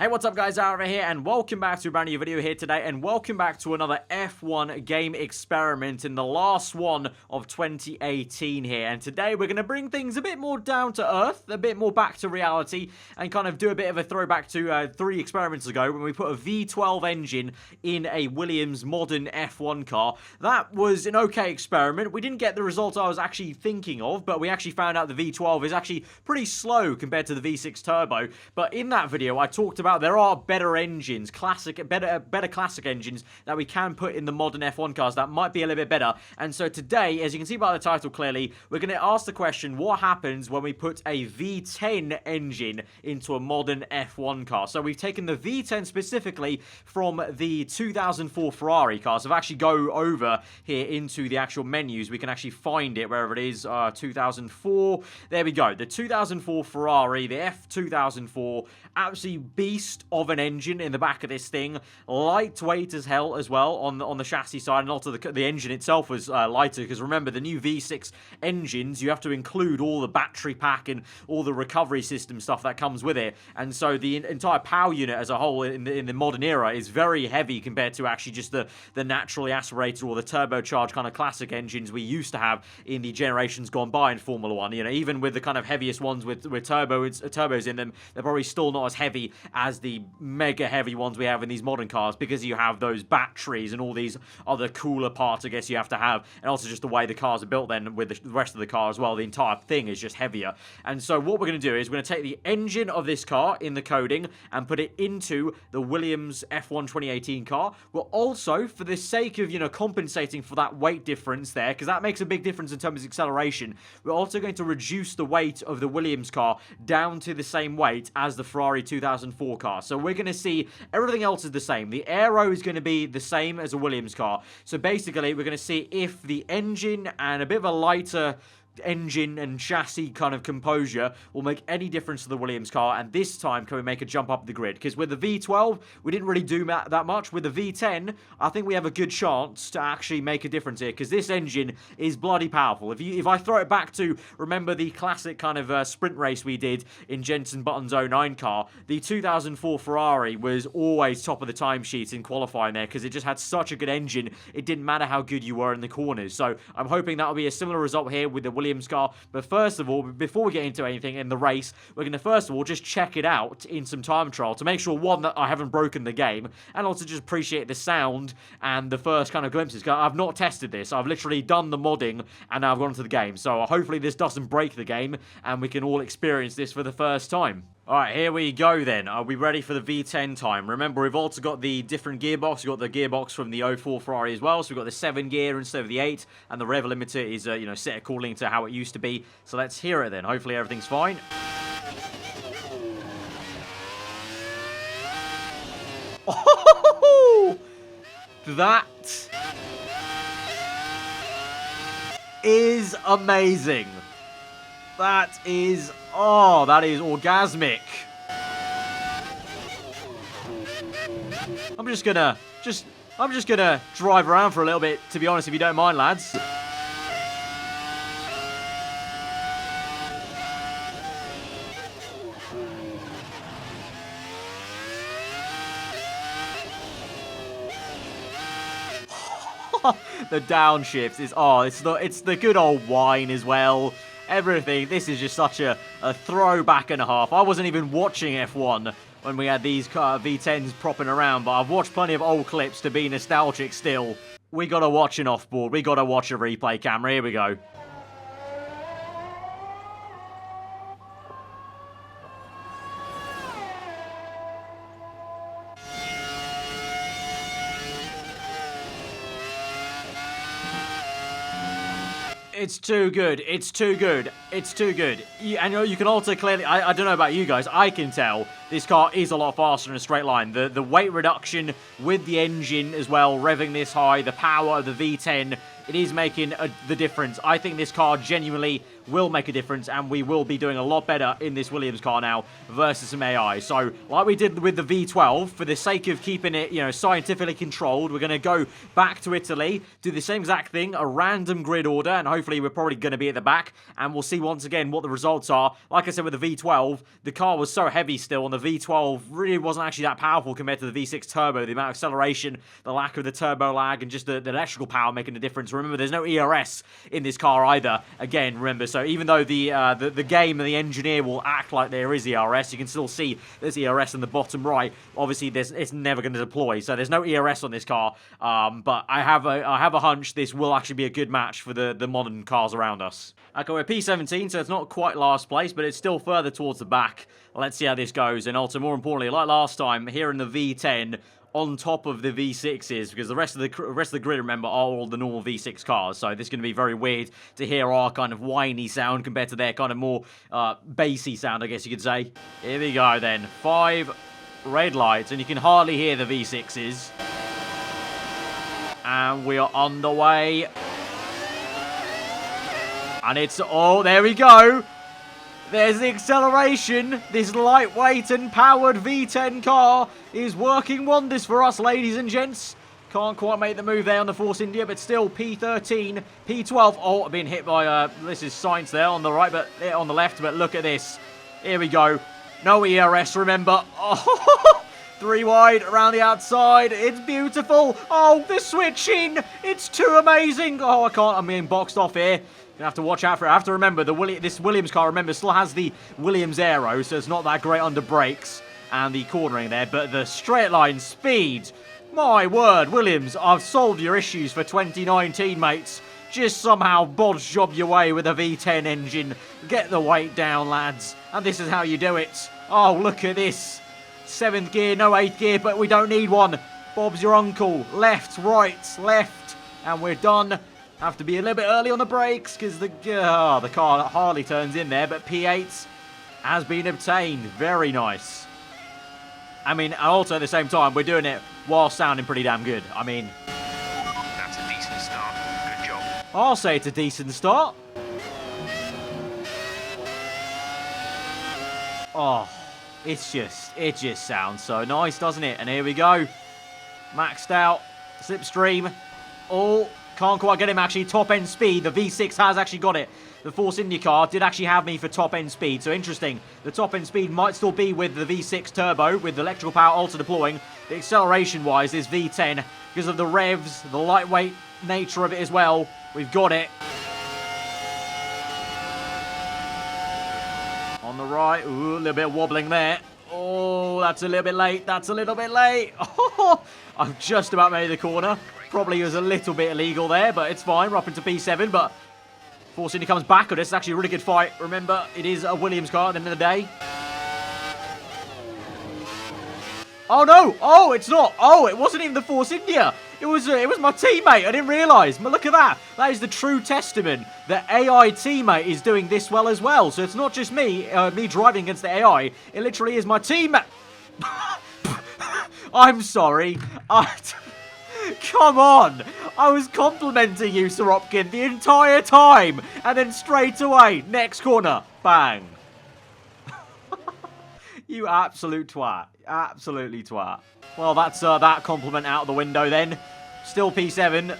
Hey, what's up guys, aarava here, and welcome back to a brand new video here today, and welcome back to another F1 game experiment in the last one of 2018 here. And today we're going to bring things a bit more down to earth, a bit more back to reality, and kind of do a bit of a throwback to 3 experiments ago when we put a V12 engine in a Williams modern F1 car. That was an okay experiment. We didn't get the result I was actually thinking of, but we actually found out the V12 is actually pretty slow compared to the V6 turbo. But in that video I talked about there are better engines, better classic engines that we can put in the modern F1 cars that might be a little bit better. And so today, as you can see by the title clearly, we're going to ask the question, what happens when we put a V10 engine into a modern F1 car? So we've taken the V10 specifically from the 2004 Ferrari car. So if I actually go over here into the actual menus, we can actually find it wherever it is, 2004. There we go. The 2004 Ferrari, the F2004, absolutely beast of an engine in the back of this thing. Lightweight as hell as well on the chassis side, and also the engine itself was lighter, because remember, the new V6 engines, you have to include all the battery pack and all the recovery system stuff that comes with it. And so the entire power unit as a whole in the modern era is very heavy compared to actually just the naturally aspirated or the turbocharged kind of classic engines we used to have in the generations gone by in Formula 1. You know, even with the kind of heaviest ones with turbos in them, they're probably still not as heavy as the mega heavy ones we have in these modern cars, because you have those batteries and all these other cooler parts I guess you have to have, and also just the way the cars are built then with the rest of the car as well. The entire thing is just heavier. And so what we're going to do is we're going to take the engine of this car in the coding and put it into the Williams F1 2018 car. We're also, for the sake of, you know, compensating for that weight difference there, because that makes a big difference in terms of acceleration, we're also going to reduce the weight of the Williams car down to the same weight as the Ferrari 2004 car. So we're going to see everything else is the same. The aero is going to be the same as a Williams car. So basically, we're going to see if the engine and a bit of a lighter engine and chassis kind of composure will make any difference to the Williams car, and this time can we make a jump up the grid? Because with the V12 we didn't really do that much. With the V10 I think we have a good chance to actually make a difference here, because this engine is bloody powerful. If I throw it back to, remember the classic kind of sprint race we did in Jenson Button's 09 car, the 2004 Ferrari was always top of the timesheets in qualifying there, because it just had such a good engine. It didn't matter how good you were in the corners. So I'm hoping that'll be a similar result here with the Williams car. But first of all, before we get into anything in the race, we're going to first of all just check it out in some time trial to make sure, one, that I haven't broken the game, and also just appreciate the sound and the first kind of glimpses. I've not tested this. I've literally done the modding and now I've gone into the game. So hopefully this doesn't break the game and we can all experience this for the first time. Alright, here we go then. Are we ready for the V10 time? Remember, we've also got the different gearbox. We've got the gearbox from the 04 Ferrari as well. So we've got the 7 gear instead of the 8. And the rev limiter is, you know, set according to how it used to be. So let's hear it then. Hopefully everything's fine. Oh! That is amazing. That is, oh, that is orgasmic. I'm just gonna drive around for a little bit, to be honest, if you don't mind, lads. The downshift is, oh, it's the good old whine as well. Everything. This is just such a throwback and a half. I wasn't even watching F1 when we had these V10s propping around, but I've watched plenty of old clips to be nostalgic still. We gotta watch an offboard. We gotta watch a replay camera. Here we go. It's too good. It's too good. It's too good. And you can also clearly, I don't know about you guys, I can tell this car is a lot faster in a straight line. The weight reduction with the engine as well, revving this high, the power of the V10, it is making the difference. I think this car genuinely will make a difference, and we will be doing a lot better in this Williams car now versus some AI. So, like we did with the V12, for the sake of keeping it, you know, scientifically controlled, we're going to go back to Italy, do the same exact thing, a random grid order, and hopefully we're probably going to be at the back, and we'll see once again what the results are. Like I said with the V12, the car was so heavy still on the V12 really wasn't actually that powerful compared to the V6 turbo. The amount of acceleration, the lack of the turbo lag, and just the electrical power making a difference. Remember, there's no ERS in this car either. Again, remember, so even though the game and the engineer will act like there is ERS, you can still see there's ERS in the bottom right. Obviously, it's never going to deploy, so there's no ERS on this car. But I have a hunch this will actually be a good match for the modern cars around us. Okay, we're P17, so it's not quite last place, but it's still further towards the back. Let's see how this goes. And also, more importantly, like last time, here in the V10, on top of the V6s, because the rest of the grid, remember, are all the normal V6 cars. So this is going to be very weird to hear our kind of whiny sound compared to their kind of more bassy sound, I guess you could say. Here we go then. 5 red lights, and you can hardly hear the V6s. And we are on the way. And it's, oh, there we go. There's the acceleration. This lightweight and powered V10 car is working wonders for us, ladies and gents. Can't quite make the move there on the Force India, but still P13, P12. Oh, I've been hit by, this is Sainz there on the right, but on the left, but look at this. Here we go. No ERS, remember. Oh, 3 wide around the outside. It's beautiful. Oh, the switching. It's too amazing. Oh, I can't. I'm being boxed off here. Gonna have to watch out for it. I have to remember, this Williams car, remember, still has the Williams aero, so it's not that great under brakes and the cornering there, but the straight line speed, my word, Williams, I've solved your issues for 2019, mates. Just somehow bodge job your way with a V10 engine. Get the weight down, lads. And this is how you do it. Oh, look at this. 7th gear, no 8th gear, but we don't need one. Bob's your uncle. Left, right, left, and we're done. Have to be a little bit early on the brakes because the car hardly turns in there, but P8 has been obtained. Very nice. I mean, also at the same time, we're doing it while sounding pretty damn good. I mean, that's a decent start. Good job. I'll say it's a decent start. Oh, it just sounds so nice, doesn't it? And here we go. Maxed out. Slipstream. Oh. Can't quite get him, actually. Top-end speed. The V6 has actually got it. The Force India car did actually have me for top-end speed. So, interesting. The top-end speed might still be with the V6 turbo, with the electrical power also deploying. The acceleration-wise is V10. Because of the revs, the lightweight nature of it as well. We've got it. On the right. Ooh, a little bit of wobbling there. Oh, that's a little bit late. That's a little bit late. Oh, I've just about made the corner. Probably was a little bit illegal there, but it's fine. We're up into P7, but Force India comes back on this. It's actually a really good fight. Remember, it is a Williams car at the end of the day. Oh, no. Oh, it's not. Oh, it wasn't even the Force India. It was my teammate. I didn't realise. But look at that. That is the true testament that AI teammate is doing this well as well. So it's not just me driving against the AI. It literally is my teammate. I'm sorry. Come on! I was complimenting you, Sir Hopkin, the entire time! And then straight away, next corner, bang. You absolute twat. Absolutely twat. Well, that's that compliment out the window then. Still P7.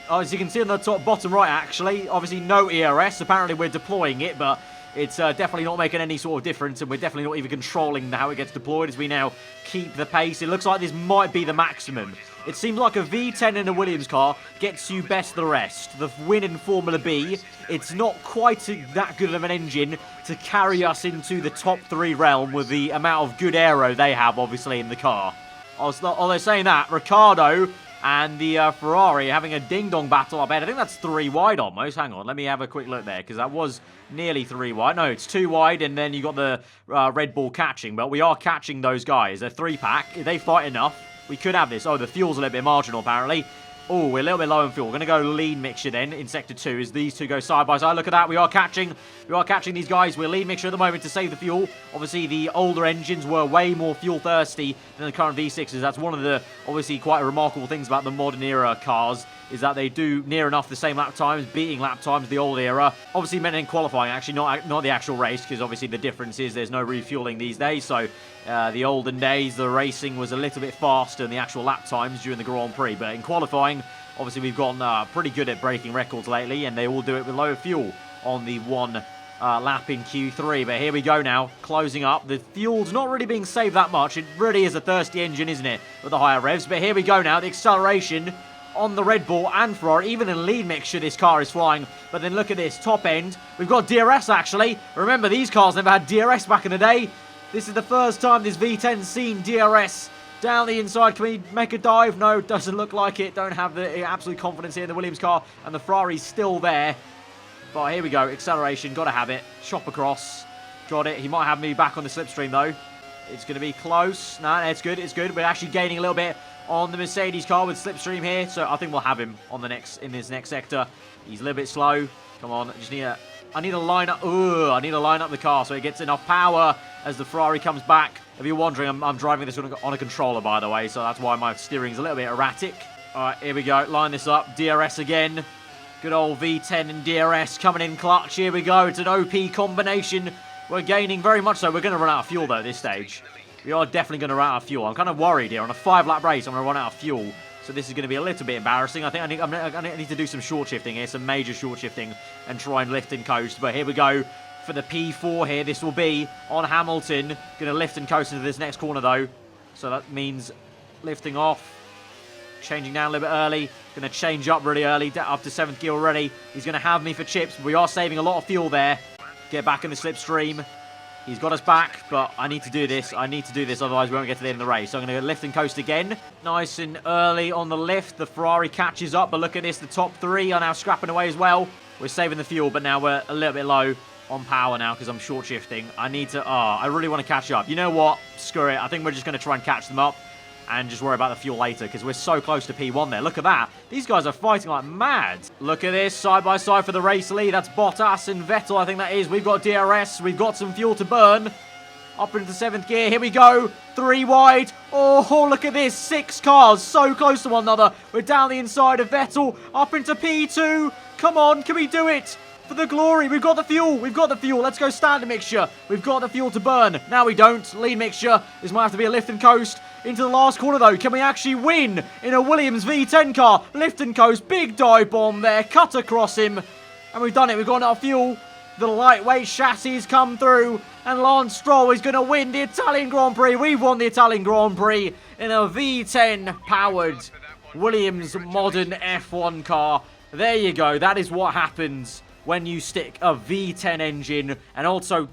As you can see on the bottom right, actually, obviously no ERS. Apparently we're deploying it, but it's definitely not making any sort of difference, and we're definitely not even controlling how it gets deployed as we now keep the pace. It looks like this might be the maximum. It seems like a V10 in a Williams car gets you best of the rest. The win in Formula B, it's not quite that good of an engine to carry us into the top 3 realm with the amount of good aero they have, obviously, in the car. Although saying that, Ricciardo and the Ferrari having a ding-dong battle, I bet. I think that's 3 wide almost. Hang on, let me have a quick look there, because that was nearly 3 wide. No, it's 2 wide, and then you got the Red Bull catching. But we are catching those guys. They're 3-pack. If they fight enough, we could have this. Oh, the fuel's a little bit marginal, apparently. Oh, we're a little bit low on fuel. We're going to go lean mixture then in Sector 2 as these two go side by side. Look at that. We are catching these guys. We're lean mixture at the moment to save the fuel. Obviously, the older engines were way more fuel thirsty than the current V6s. That's one of the, obviously, quite remarkable things about the modern era cars is that they do near enough the same lap times, beating lap times the old era. Obviously, meant in qualifying, actually, not the actual race, because obviously the difference is there's no refueling these days. So, the olden days, the racing was a little bit faster than the actual lap times during the Grand Prix. But in qualifying, obviously, we've gotten pretty good at breaking records lately, and they all do it with low fuel on the 1 lap in Q3. But here we go now, closing up. The fuel's not really being saved that much. It really is a thirsty engine, isn't it, with the higher revs. But here we go now, the acceleration on the Red Bull and Ferrari. Even in lead mixture, this car is flying. But then look at this, top end. We've got DRS, actually. Remember, these cars never had DRS back in the day. This is the first time this V10's seen DRS. Down the inside, can we make a dive? No, doesn't look like it. Don't have the absolute confidence here in the Williams car. And the Ferrari's still there. But here we go, acceleration, got to have it. Chop across, got it. He might have me back on the slipstream, though. It's going to be close. No, it's good, it's good. We're actually gaining a little bit on the Mercedes car with slipstream here. So I think we'll have him on the in this next sector. He's a little bit slow. Come on, I need to line up. Ooh, I need to line up the car so it gets enough power as the Ferrari comes back. If you're wondering, I'm driving this on a controller, by the way, so that's why my steering's a little bit erratic. All right, here we go. Line this up. DRS again. Good old V10 and DRS coming in clutch. Here we go. It's an OP combination. We're gaining very much so. We're going to run out of fuel, though, at this stage. We are definitely going to run out of fuel. I'm kind of worried here. On a 5-lap race, I'm going to run out of fuel. So this is going to be a little bit embarrassing. I think I need to do some short shifting here, some major short shifting, and try and lift and coast. But here we go for the P4 here. This will be on Hamilton. Going to lift and coast into this next corner, though. So that means lifting off. Changing down a little bit early. Going to change up really early, up to 7th gear already. He's going to have me for chips. We are saving a lot of fuel there. Get back in the slipstream. He's got us back, but I need to do this. I need to do this, otherwise we won't get to the end of the race. So I'm going to lift and coast again. Nice and early on the lift. The Ferrari catches up, but look at this. The top 3 are now scrapping away as well. We're saving the fuel, but now we're a little bit low on power now because I'm short shifting. I need to... I really want to catch up. You know what? Screw it. I think we're just going to try and catch them up and just worry about the fuel later because we're so close to P1 there. Look at that. These guys are fighting like mad. Look at this, side by side for the race lead. That's Bottas and Vettel, I think that is. We've got DRS. We've got some fuel to burn. Up into 7th gear. Here we go. 3 wide. Oh, look at this. 6 cars so close to one another. We're down the inside of Vettel. Up into P2. Come on, can we do it? For the glory, we've got the fuel. We've got the fuel. Let's go standard mixture. We've got the fuel to burn. Now we don't. Lean mixture. This might have to be a lift and coast. Into the last corner, though. Can we actually win in a Williams V10 car? Lift and coast. Big dive bomb there. Cut across him. And we've done it. We've got enough fuel. The lightweight chassis come through. And Lance Stroll is going to win the Italian Grand Prix. We've won the Italian Grand Prix in a V10-powered Williams modern F1 car. There you go. That is what happens when you stick a V10 engine and also,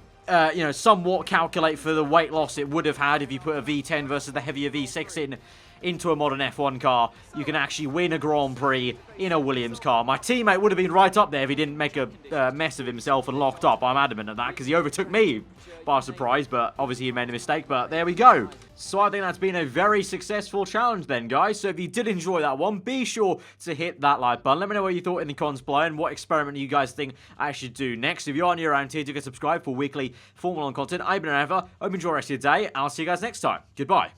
somewhat calculate for the weight loss it would have had if you put a V10 versus the heavier V6 into a modern F1 car. You can actually win a Grand Prix in a Williams car. My teammate would have been right up there if he didn't make a mess of himself and locked up. I'm adamant at that because he overtook me by surprise, but obviously he made a mistake, but there we go. So I think that's been a very successful challenge then, guys. So if you did enjoy that one, be sure to hit that like button. Let me know what you thought in the comments below and what experiment you guys think I should do next. If you are new around here, do get subscribed for weekly Formula 1 content. I've been Aarava. Hope you enjoy the rest of your day, and I'll see you guys next time. Goodbye.